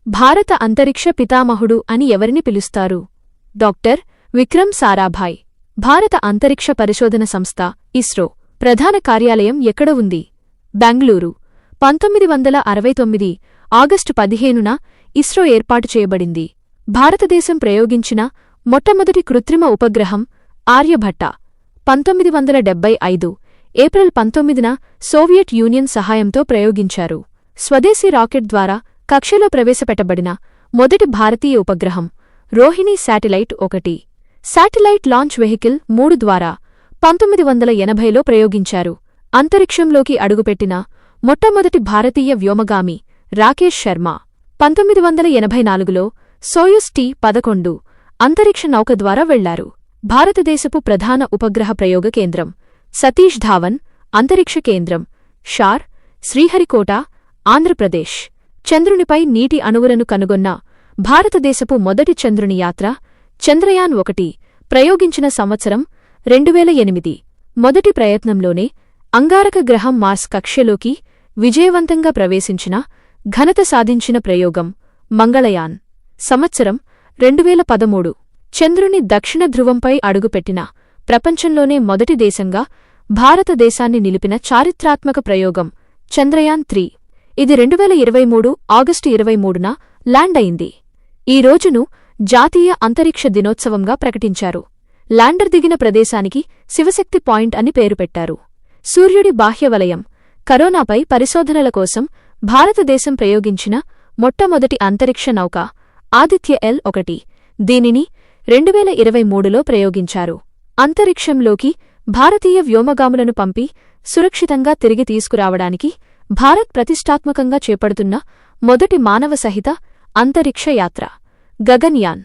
భారత అంతరిక్ష పితామహుడు అని ఎవరిని పిలుస్తారు? డాక్టర్ విక్రమ్ సారాభాయ్. భారత అంతరిక్ష పరిశోధన సంస్థ ఇస్రో ప్రధాన కార్యాలయం ఎక్కడ ఉంది? బెంగళూరు. 1969 ఆగస్టు 15న ఇస్రో ఏర్పాటు చేయబడింది. భారతదేశం ప్రయోగించిన మొట్టమొదటి కృత్రిమ ఉపగ్రహం ఆర్యభట్ట. 1975 ఏప్రిల్ 19న సోవియట్ యూనియన్ సహాయంతో ప్రయోగించారు. స్వదేశీ రాకెట్ ద్వారా కక్షలో ప్రవేశపెట్టబడిన మొదటి భారతీయ ఉపగ్రహం Rohini satellite 1. Satellite launch vehicle 3 ద్వారా 1980లో ప్రయోగించారు. అంతరిక్షంలోకి అడుగుపెట్టిన మొట్టమొదటి భారతీయ వ్యోమగామి రాకేష్ శర్మ. 1984లో సోయుజ్ T-11 అంతరిక్ష నౌక ద్వారా వెళ్లారు. భారతదేశపు ప్రధాన ఉపగ్రహ ప్రయోగ కేంద్రం సతీష్ ధావన్ అంతరిక్ష కేంద్రం షార్, శ్రీహరికోట, ఆంధ్రప్రదేశ్. చంద్రునిపై నీటి అణువులను కనుగొన్న భారతదేశపు మొదటి చంద్రుని యాత్ర చంద్రయాన్ 1 ప్రయోగించిన సంవత్సరం 2008. మొదటి ప్రయత్నంలోనే అంగారక గ్రహం మార్స్ కక్ష్యలోకి విజయవంతంగా ప్రవేశించిన ఘనత సాధించిన ప్రయోగం మంగళయాన్. సంవత్సరం 2013. చంద్రుని దక్షిణ ధృవంపై అడుగుపెట్టిన ప్రపంచంలోనే మొదటి దేశంగా భారతదేశాన్ని నిలిపిన చారిత్రాత్మక ప్రయోగం చంద్రయాన్ 3. ఇది 2023 ఆగస్టు 23న ల్యాండ్ అయింది. ఈ రోజును జాతీయ అంతరిక్ష దినోత్సవంగా ప్రకటించారు. ల్యాండర్ దిగిన ప్రదేశానికి శివశక్తి పాయింట్ అని పేరు పెట్టారు. సూర్యుడి బాహ్యవలయం కరోనాపై పరిశోధనల కోసం భారతదేశం ప్రయోగించిన మొట్టమొదటి అంతరిక్ష నౌక ఆదిత్య L-1. దీనిని 2023లో ప్రయోగించారు. అంతరిక్షంలోకి భారతీయ వ్యోమగాములను పంపి సురక్షితంగా తిరిగి తీసుకురావడానికి భారత్ ప్రతిష్టాత్మకంగా చేపడుతున్న మొదటి మానవ సహిత అంతరిక్ష యాత్ర గగన్యాన్.